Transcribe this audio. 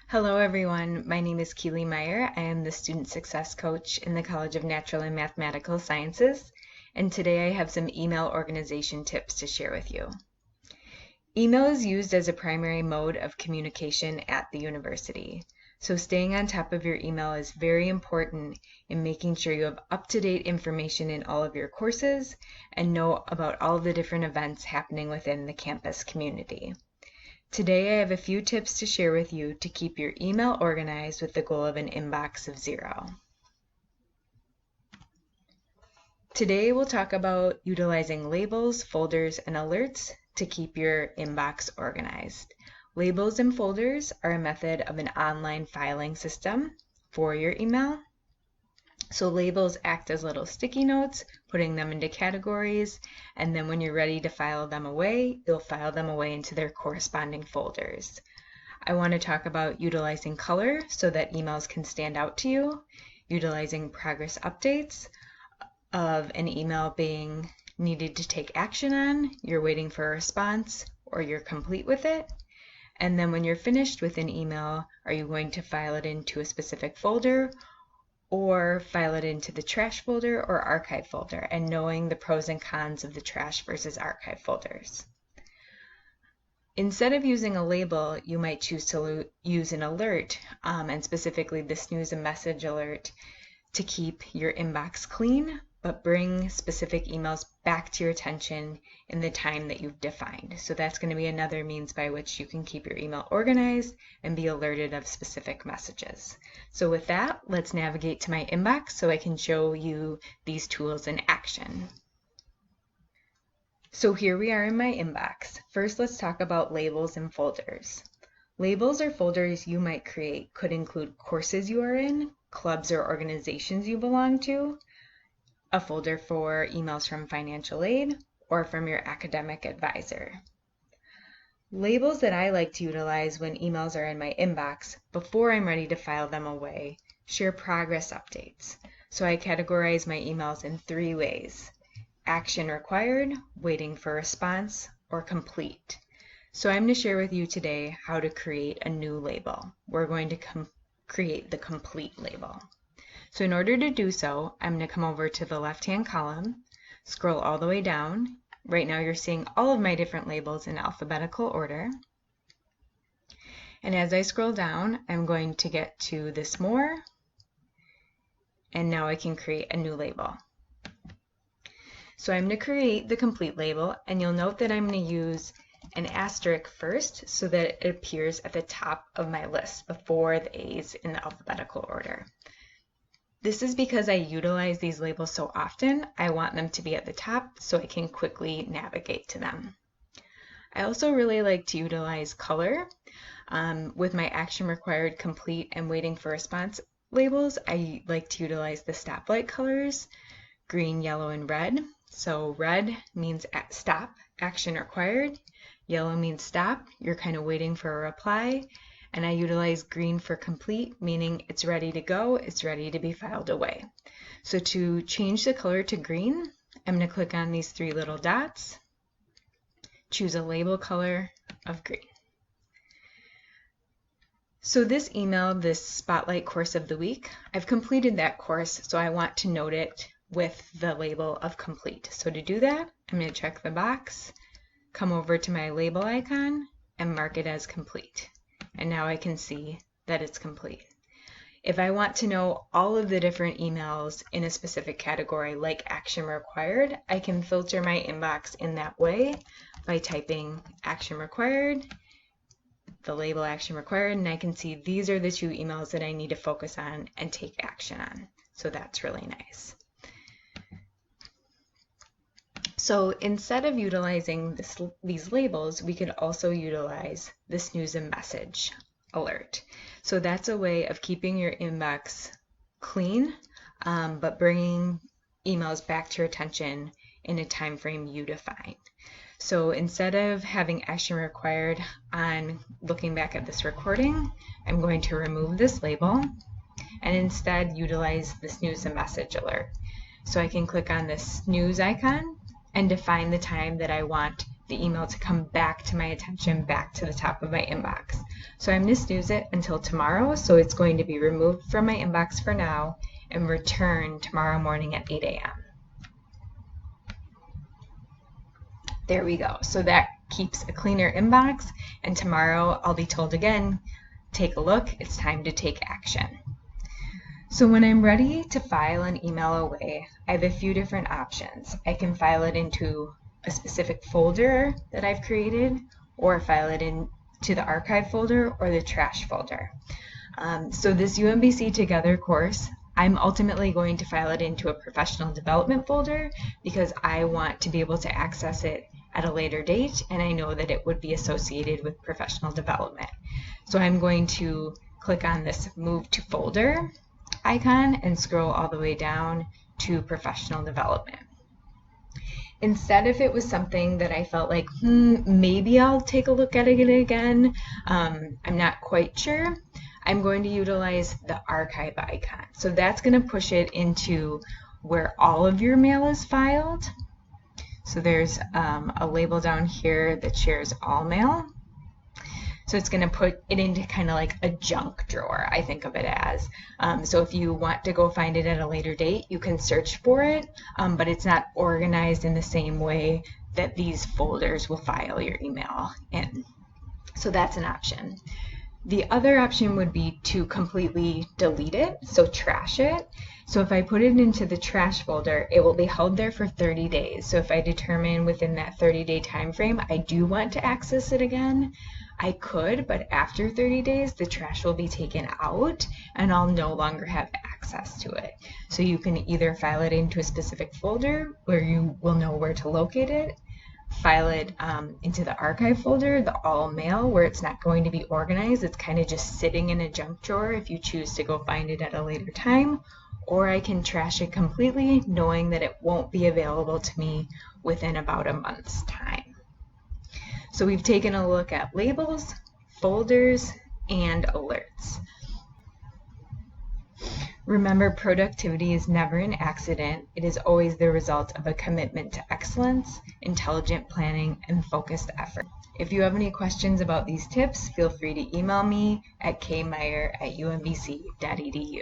Hello everyone, my name is Keely Meyer. I am the Student Success Coach in the College of Natural and Mathematical Sciences, and today I have some email organization tips to share with you. Email is used as a primary mode of communication at the university, so staying on top of your email is very important in making sure you have up-to-date information in all of your courses and know about all of the different events happening within the campus community. Today I have a few tips to share with you to keep your email organized with the goal of an inbox of 0. Today we'll talk about utilizing labels, folders, and alerts to keep your inbox organized. Labels and folders are a method of an online filing system for your email. So labels act as little sticky notes, putting them into categories, and then when you're ready to file them away, you'll file them away into their corresponding folders. I want to talk about utilizing color so that emails can stand out to you, utilizing progress updates of an email being needed to take action on, you're waiting for a response, or you're complete with it. And then when you're finished with an email, are you going to file it into a specific folder or file it into the trash folder or archive folder, and knowing the pros and cons of the trash versus archive folders. Instead of using a label, you might choose to use an alert, and specifically the snooze and message alert, to keep your inbox clean, but bring specific emails back to your attention in the time that you've defined. So that's going to be another means by which you can keep your email organized and be alerted of specific messages. So with that, let's navigate to my inbox so I can show you these tools in action. So here we are in my inbox. First, let's talk about labels and folders. Labels or folders you might create could include courses you are in, clubs or organizations you belong to, a folder for emails from financial aid, or from your academic advisor. Labels that I like to utilize when emails are in my inbox before I'm ready to file them away share progress updates. So I categorize my emails in 3 ways: action required, waiting for response, or complete. So I'm going to share with you today how to create a new label. We're going to create the complete label. So in order to do so, I'm going to come over to the left-hand column, scroll all the way down. Right now you're seeing all of my different labels in alphabetical order. And as I scroll down, I'm going to get to this more, and now I can create a new label. So I'm going to create the complete label, and you'll note that I'm going to use an asterisk first so that it appears at the top of my list before the A's in the alphabetical order. This is because I utilize these labels so often, I want them to be at the top so I can quickly navigate to them. I also really like to utilize color. With my action required, complete, and waiting for response labels, I like to utilize the stoplight colors, green, yellow, and red. So red means stop, action required. Yellow means stop, you're kind of waiting for a reply. And I utilize green for complete, meaning it's ready to go, it's ready to be filed away. So to change the color to green, I'm going to click on these 3 little dots, choose a label color of green. So this email, this Spotlight Course of the Week, I've completed that course, so I want to note it with the label of complete. So to do that, I'm going to check the box, come over to my label icon, and mark it as complete. And now I can see that it's complete. If I want to know all of the different emails in a specific category like action required, I can filter my inbox in that way by typing action required, the label action required, and I can see these are the 2 emails that I need to focus on and take action on. So that's really nice. So instead of utilizing these labels, we could also utilize the snooze and message alert. So that's a way of keeping your inbox clean, but bringing emails back to your attention in a time frame you define. So instead of having action required on looking back at this recording, I'm going to remove this label and instead utilize the snooze and message alert. So I can click on this snooze icon and define the time that I want the email to come back to my attention, back to the top of my inbox. So I'm going to snooze it until tomorrow, so it's going to be removed from my inbox for now and return tomorrow morning at 8 a.m. There we go. So that keeps a cleaner inbox, and tomorrow I'll be told again, take a look, it's time to take action. So when I'm ready to file an email away, I have a few different options. I can file it into a specific folder that I've created, or file it into the archive folder or the trash folder. So this UMBC Together course, I'm ultimately going to file it into a professional development folder because I want to be able to access it at a later date, and I know that it would be associated with professional development. So I'm going to click on this Move to Folder icon and scroll all the way down to professional development. Instead, if it was something that I felt like, maybe I'll take a look at it again, I'm not quite sure, I'm going to utilize the archive icon. So that's going to push it into where all of your mail is filed. So there's a label down here that shares all mail. So it's going to put it into kind of like a junk drawer, I think of it as. So if you want to go find it at a later date, you can search for it, but it's not organized in the same way that these folders will file your email in. So that's an option. The other option would be to completely delete it, so trash it. So if I put it into the trash folder, it will be held there for 30 days. So if I determine within that 30-day time frame I do want to access it again, I could, but after 30 days, the trash will be taken out and I'll no longer have access to it. So you can either file it into a specific folder where you will know where to locate it, file it into the archive folder, the all mail, where it's not going to be organized. It's kind of just sitting in a junk drawer if you choose to go find it at a later time, or I can trash it completely knowing that it won't be available to me within about a month's time. So we've taken a look at labels, folders, and alerts. Remember, productivity is never an accident. It is always the result of a commitment to excellence, intelligent planning, and focused effort. If you have any questions about these tips, feel free to email me at kmeyer@umbc.edu.